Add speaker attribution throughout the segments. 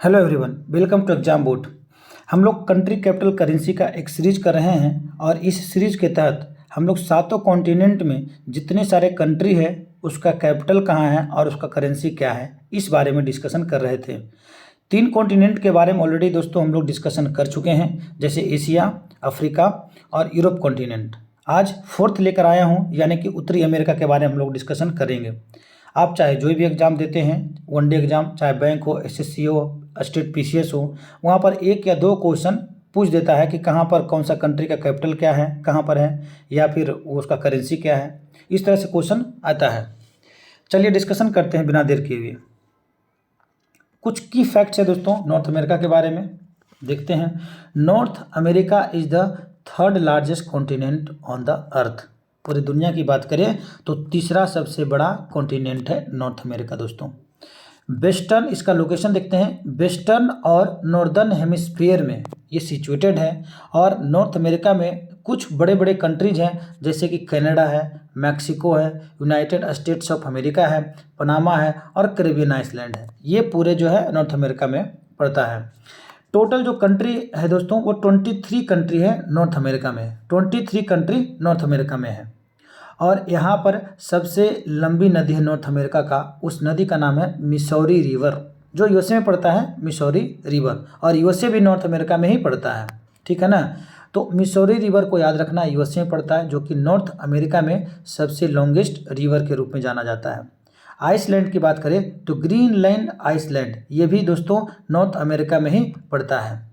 Speaker 1: Hello everyone, welcome to exam board. हम लोग country capital currency का एक सीरीज कर रहे हैं और इस सीरीज के तहत हम लोग सातों कॉन्टिनेंट में जितने सारे कंट्री है उसका कैपिटल कहाँ है और उसका करेंसी क्या है, इस बारे में डिस्कशन कर रहे थे। 3 कॉन्टिनेंट के बारे में ऑलरेडी दोस्तों हम लोग डिस्कशन कर चुके हैं, जैसे एशिया, अफ्रीका और यूरोप कॉन्टिनेंट। आज फोर्थ लेकर आया हूँ, यानी कि उत्तरी अमेरिका के बारे में हम लोग डिस्कशन करेंगे। आप चाहे जो भी एग्ज़ाम देते हैं, वनडे एग्ज़ाम, चाहे बैंक हो, एसएससी हो, स्टेट पीसीएस हो, वहाँ पर 1 या 2 क्वेश्चन पूछ देता है कि कहाँ पर कौन सा कंट्री का कैपिटल क्या है, कहाँ पर है, या फिर उसका करेंसी क्या है। इस तरह से क्वेश्चन आता है। चलिए डिस्कशन करते हैं बिना देर किए हुए। कुछ की फैक्ट्स है दोस्तों नॉर्थ अमेरिका के बारे में, देखते हैं। North America is the third largest continent on the earth. पूरी दुनिया की बात करें तो तीसरा सबसे बड़ा कॉन्टिनेंट है नॉर्थ अमेरिका दोस्तों। वेस्टर्न, इसका लोकेशन देखते हैं, वेस्टर्न और नॉर्दर्न हेमिस्फीयर में ये सिचुएटेड है। और नॉर्थ अमेरिका में कुछ बड़े बड़े कंट्रीज हैं, जैसे कि कनाडा है, मैक्सिको है, यूनाइटेड स्टेट्स ऑफ अमेरिका है, पनामा है और कैरिबियन आइसलैंड है। ये पूरे जो है नॉर्थ अमेरिका में पड़ता है। टोटल जो कंट्री है दोस्तों वो 23 कंट्री है नॉर्थ अमेरिका में। 23 कंट्री नॉर्थ अमेरिका में है। और यहाँ पर सबसे लंबी नदी है नॉर्थ अमेरिका का, उस नदी का नाम है मिसौरी रिवर, जो यूएसए में पड़ता है, मिसौरी रिवर। और यूएसए भी नॉर्थ अमेरिका में ही पड़ता है, ठीक है ना। तो मिसौरी रिवर को याद रखना, यूएसए में पड़ता है, जो कि नॉर्थ अमेरिका में सबसे लॉन्गेस्ट रिवर के रूप में जाना जाता है। आइसलैंड की बात करें तो ग्रीनलैंड आइसलैंड, ये भी दोस्तों नॉर्थ अमेरिका में ही पड़ता है।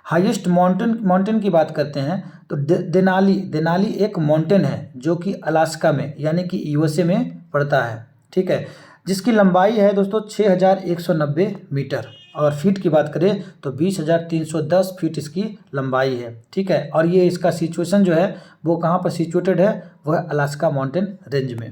Speaker 1: हाईएस्ट माउंटेन की बात करते हैं तो देनाली एक माउंटेन है जो कि अलास्का में, यानी कि यूएसए में पड़ता है, ठीक है, जिसकी लंबाई है दोस्तों 6190 मीटर। और फीट की बात करें तो 20,310 फीट इसकी लंबाई है, ठीक है। और ये इसका सिचुएशन जो है वो कहाँ पर सिचुएटेड है, वह अलास्का माउंटेन रेंज में।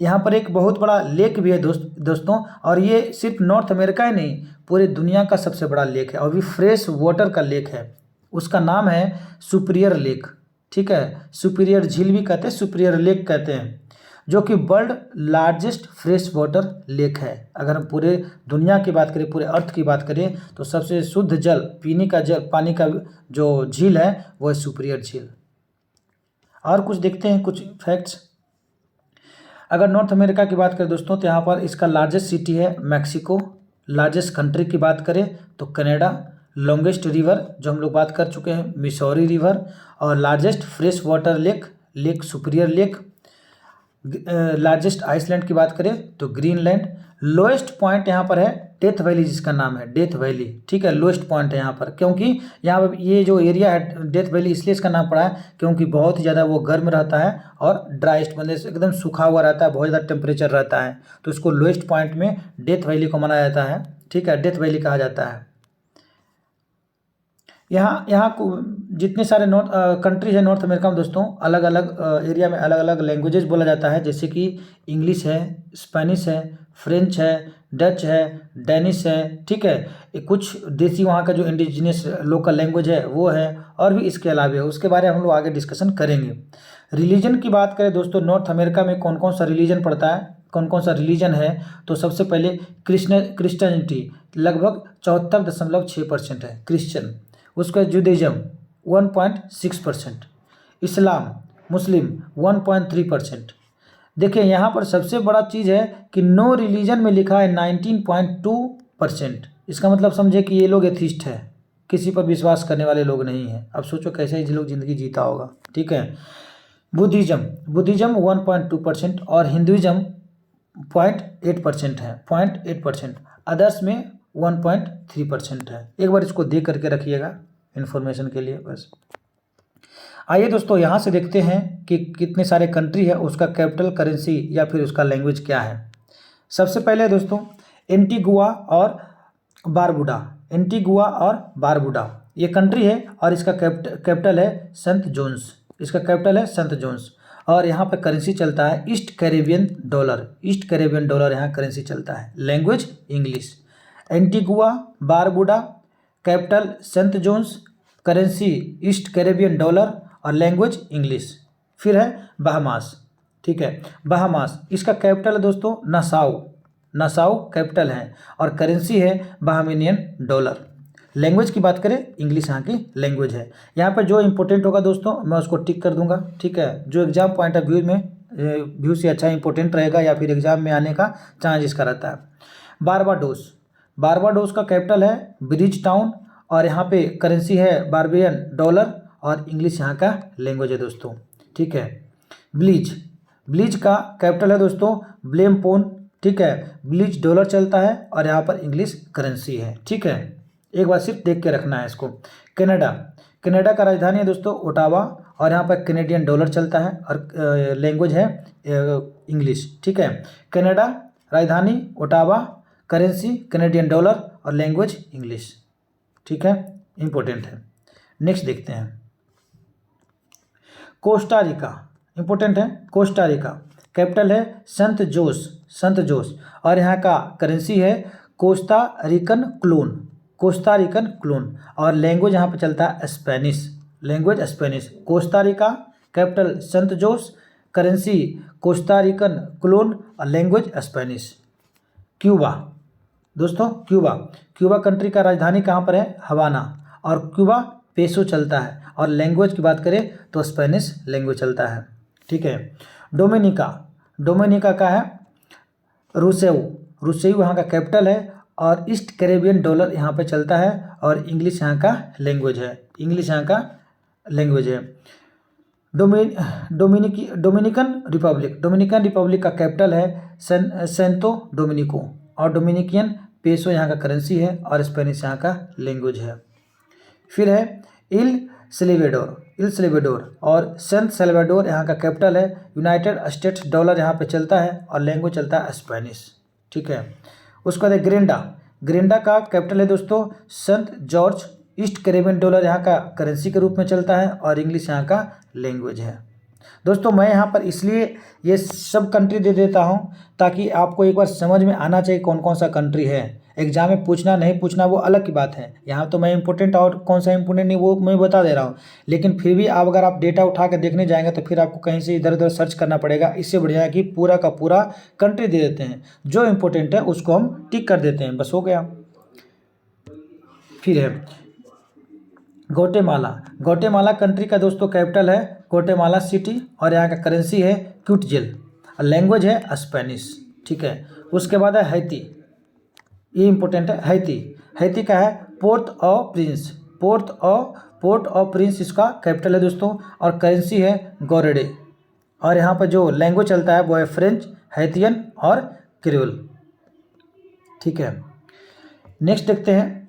Speaker 1: यहाँ पर एक बहुत बड़ा लेक भी है दोस्तों, और ये सिर्फ नॉर्थ अमेरिका ही नहीं, पूरे दुनिया का सबसे बड़ा लेक है, और भी फ्रेश वाटर का लेक है। उसका नाम है सुपीरियर लेक, ठीक है। सुपीरियर झील भी कहते हैं, सुपीरियर लेक कहते हैं, जो कि world largest fresh water lake है। अगर हम पूरे दुनिया की बात करें, पूरे अर्थ की बात करें, तो सबसे शुद्ध जल, पीने का जल, पानी का जो झील है वो है सुपीरियर झील। और कुछ देखते हैं, कुछ फैक्ट्स। अगर नॉर्थ अमेरिका की बात करें दोस्तों तो यहाँ पर इसका लार्जेस्ट सिटी है मैक्सिको। लार्जेस्ट कंट्री की बात करें तो कनाडा। लॉन्गेस्ट रिवर जो हम लोग बात कर चुके हैं, मिसौरी रिवर। और largest fresh water lake superior lake. Largest island की बात करें तो ग्रीनलैंड। लोएस्ट पॉइंट यहाँ पर है डेथ वैली, जिसका नाम है डेथ वैली, ठीक है। लोएस्ट पॉइंट है यहाँ पर, क्योंकि यहाँ पर ये जो एरिया है डेथ वैली इसलिए इसका नाम पड़ा है क्योंकि बहुत ही ज़्यादा वो गर्म रहता है और ड्राइस्ट, मतलब एकदम सूखा हुआ रहता है, बहुत ज़्यादा टेम्परेचर रहता है, तो इसको लोएस्ट पॉइंट में डेथ वैली को माना जाता है, ठीक है, डेथ वैली कहा जाता है। यहाँ जितने सारे कंट्रीज है नॉर्थ अमेरिका में दोस्तों, अलग अलग एरिया में अलग अलग लैंग्वेजेस बोला जाता है, जैसे कि इंग्लिश है, स्पेनिश है, फ्रेंच है, डच है, डेनिश है, ठीक है। कुछ देसी वहाँ का जो इंडिजिनियस लोकल लैंग्वेज है वो है, और भी इसके अलावा है, उसके बारे में हम लोग आगे डिस्कशन करेंगे। रिलीजन की बात करें दोस्तों, नॉर्थ अमेरिका में कौन कौन सा रिलीजन पड़ता है, कौन कौन सा रिलीजन है, तो सबसे पहले क्रिश्चियनिटी लगभग 74.6% है क्रिश्चियन। उसका जुडिज्म 1.6%, इस्लाम मुस्लिम 1.3%। देखिए यहाँ पर सबसे बड़ा चीज़ है कि नो रिलीजन में लिखा है 19.2%। इसका मतलब समझे कि ये लोग एथिस्ट है, किसी पर विश्वास करने वाले लोग नहीं हैं। अब सोचो कैसे ये लोग ज़िंदगी जीता होगा, ठीक है। बुद्धिज़्म 1.2% और हिंदुइज्म 0.8% है, 0.8%। अदर्स में 1.3% है। एक बार इसको दे करके रखिएगा इन्फॉर्मेशन के लिए बस। आइए दोस्तों यहाँ से देखते हैं कि कितने सारे कंट्री है, उसका कैपिटल करेंसी या फिर उसका लैंग्वेज क्या है। सबसे पहले दोस्तों एंटीगुआ और बारबुडा ये कंट्री है, और इसका कैपिटल है सेंट जोन्स। इसका कैपिटल है सेंट जोन्स, और यहाँ पर करेंसी चलता है ईस्ट कैरेबियन डॉलर यहाँ करेंसी चलता है। Language English. Antigua Barbuda, capital saint John's, currency east Caribbean dollar और लैंग्वेज इंग्लिश। फिर है बहामास, ठीक है। बहामास, इसका कैपिटल है दोस्तों नासाउ, नासाउ कैपिटल है, और करेंसी है बाहामेनियन डॉलर। लैंग्वेज की बात करें, इंग्लिश यहाँ की लैंग्वेज है। यहाँ पर जो इंपॉर्टेंट होगा दोस्तों मैं उसको टिक कर दूंगा, ठीक है। जो एग्जाम पॉइंट ऑफ व्यू से अच्छा इंपॉर्टेंट रहेगा या फिर एग्जाम में आने का चांस इसका रहता है। बारबाडोस, बारबाडोस का कैपिटल है ब्रिज टाउन, और यहाँ पे करेंसी है बारबियन डॉलर, और इंग्लिश यहाँ का लैंग्वेज है दोस्तों, ठीक है। ब्लीज, ब्लीज का कैपिटल है दोस्तों ब्लेमपोन, ठीक है। ब्लीज डॉलर चलता है और यहाँ पर इंग्लिश करेंसी है, ठीक है। एक बार सिर्फ देख के रखना है इसको। कनाडा, कनाडा का राजधानी है दोस्तों ओटावा, और यहाँ पर कैनेडियन डॉलर चलता है और लैंग्वेज है इंग्लिश, ठीक है। कनाडा राजधानी ओटावा, करेंसी कैनेडियन डॉलर और लैंग्वेज इंग्लिश, ठीक है, इंपॉर्टेंट है। नेक्स्ट देखते हैं कोस्टा रिका, इंपॉर्टेंट है। कोस्टा रिका कैपिटल है संत जोस, संत जोस, और यहाँ का करेंसी है कोस्टा रिकन क्लोन, कोस्टा रिकन क्लोन, और लैंग्वेज यहाँ पे चलता है Spanish, language Spanish. Costa Rica capital संत जोस, करेंसी कोस्टा रिकन क्लोन और लैंग्वेज स्पेनिश। क्यूबा दोस्तों, क्यूबा, क्यूबा कंट्री का राजधानी कहाँ पर है हवाना, और क्यूबा पेसो चलता है, और लैंग्वेज की बात करें तो स्पेनिश लैंग्वेज चलता है, ठीक है। डोमिनिका, डोमिनिका का है रूसेऊ, रूसेऊ यहाँ का कैपिटल है, और ईस्ट कैरेबियन डॉलर यहाँ पे चलता है, और इंग्लिश यहाँ का लैंग्वेज है, इंग्लिश यहाँ का लैंग्वेज है। डोमिनिकन रिपब्लिक, डोमिनिकन रिपब्लिक का कैपिटल है सेंतो डोमिनिको, और डोमिनिकियन पेसो यहाँ का करेंसी है, और स्पेनिश यहाँ का लैंग्वेज है। फिर है इल सेल्वाडोर, इल सेल्वाडोर और सेंट सेल्वाडोर यहाँ का कैपिटल है, यूनाइटेड स्टेट्स डॉलर यहाँ पे चलता है, और लैंग्वेज चलता है स्पेनिश, ठीक है। उसके बाद ग्रेंडा, ग्रेंडा का कैपिटल है दोस्तों saint George, east Caribbean dollar यहाँ का करेंसी के रूप में चलता है, और इंग्लिश यहाँ का लैंग्वेज है। दोस्तों मैं यहाँ पर इसलिए ये सब कंट्री दे देता हूँ ताकि आपको एक बार समझ में आना चाहिए कौन कौन सा कंट्री है। एग्जाम में पूछना नहीं पूछना वो अलग की बात है, यहाँ तो मैं इंपॉर्टेंट और कौन सा इंपॉर्टेंट नहीं वो मैं बता दे रहा हूँ, लेकिन फिर भी आप अगर आप डेटा उठा कर देखने जाएंगे तो फिर आपको कहीं से इधर उधर सर्च करना पड़ेगा। इससे बढ़िया है कि पूरा का पूरा कंट्री दे देते हैं, जो इंपॉर्टेंट है उसको हम टिक कर देते हैं, बस हो गया। फिर है ग्वाटेमाला, ग्वाटेमाला कंट्री का दोस्तों कैपिटल है ग्वाटेमाला सिटी, और यहाँ का करेंसी है क्यूटजेल, लैंग्वेज है स्पेनिश, ठीक है। उसके बाद है हैती, ये इंपॉर्टेंट है। हैती, हैती का है port of Prince, port of Prince इसका कैपिटल है दोस्तों, और करेंसी है गोरेडे, और यहाँ पर जो लैंग्वेज चलता है वो है फ्रेंच, हैतियन और क्रियोल, ठीक है। नेक्स्ट देखते हैं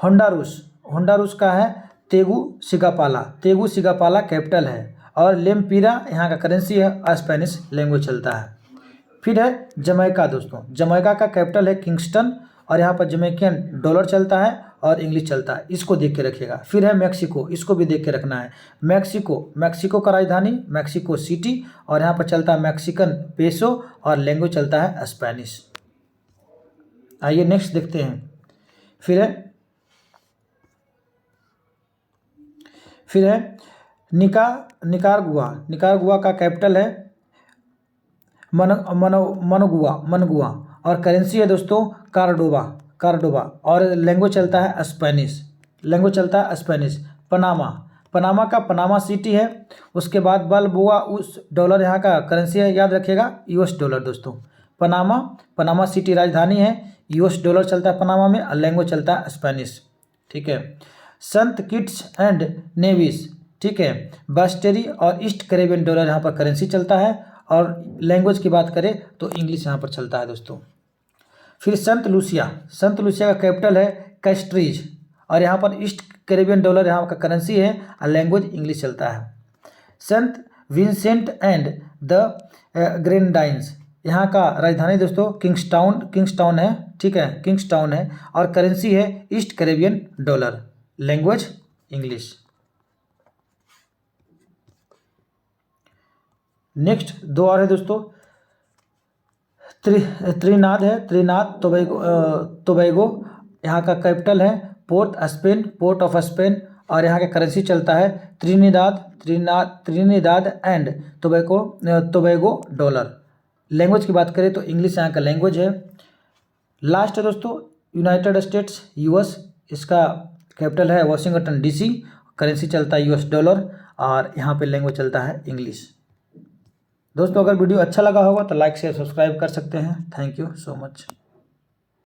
Speaker 1: होंडारूस, होंडारूस का है तेगुसिगापाला, तेगुसिगापाला कैपिटल है, और लेम्पीरा यहाँ का करेंसी है, स्पेनिश लैंग्वेज चलता है। फिर है जमैका दोस्तों, जमैका का कैपिटल है किंगस्टन, और यहाँ पर जमैकियन डॉलर चलता है और इंग्लिश चलता है, इसको देख के रखिएगा। फिर है मैक्सिको, इसको भी देख के रखना है। मैक्सिको, मैक्सिको का राजधानी मैक्सिको सिटी, और यहाँ पर चलता है मैक्सिकन पेसो, और लैंग्वेज चलता है स्पेनिश। आइए नेक्स्ट देखते हैं। फिर है निकारागुआ, निकारागुआ का कैपिटल है मनगुआ, और करेंसी है दोस्तों कार्डोबा, और लैंग्वेज चलता है स्पेनिश, लैंग्वेज चलता है स्पेनिश। पनामा, पनामा का पनामा सिटी है। उसके बाद बालबोआ उस डॉलर यहाँ का करेंसी है, याद रखिएगा यूएस डॉलर दोस्तों। पनामा सिटी राजधानी है, यूएस डॉलर चलता है पनामा में, और लैंग्वेज चलता है स्पेनिश, ठीक है। संत किट्स एंड नेविस, ठीक है, बास्टेरी और ईस्ट कैरेबियन डॉलर यहाँ पर करेंसी चलता है, और लैंग्वेज की बात करें तो इंग्लिश यहाँ पर चलता है दोस्तों। फिर संत लूसिया, संत लूसिया का कैपिटल है कैस्ट्रीज, और यहाँ पर ईस्ट कैरेबियन डॉलर यहाँ का करेंसी है, और लैंग्वेज इंग्लिश चलता है। Saint Vincent and the Grenadines, यहाँ का राजधानी दोस्तों किंग्सटाउन है, ठीक है, किंग्सटाउन है, और करेंसी है east Caribbean dollar, language English. Next दो और है दोस्तों, त्रिनाद है, त्रिनाद टोबैगो, यहाँ का कैपिटल है पोर्ट ऑफ स्पेन, और यहाँ का करेंसी चलता है Trinidad and Tobago dollar. Language की बात करें तो इंग्लिश यहाँ का लैंग्वेज है। लास्ट है दोस्तों यूनाइटेड स्टेट्स यूएस, इसका कैपिटल है वाशिंगटन डीसी, करेंसी चलता है यूएस डॉलर और यहाँ पे लैंग्वेज चलता है इंग्लिश। दोस्तों अगर वीडियो अच्छा लगा होगा तो लाइक शेयर सब्सक्राइब कर सकते हैं। Thank you so much.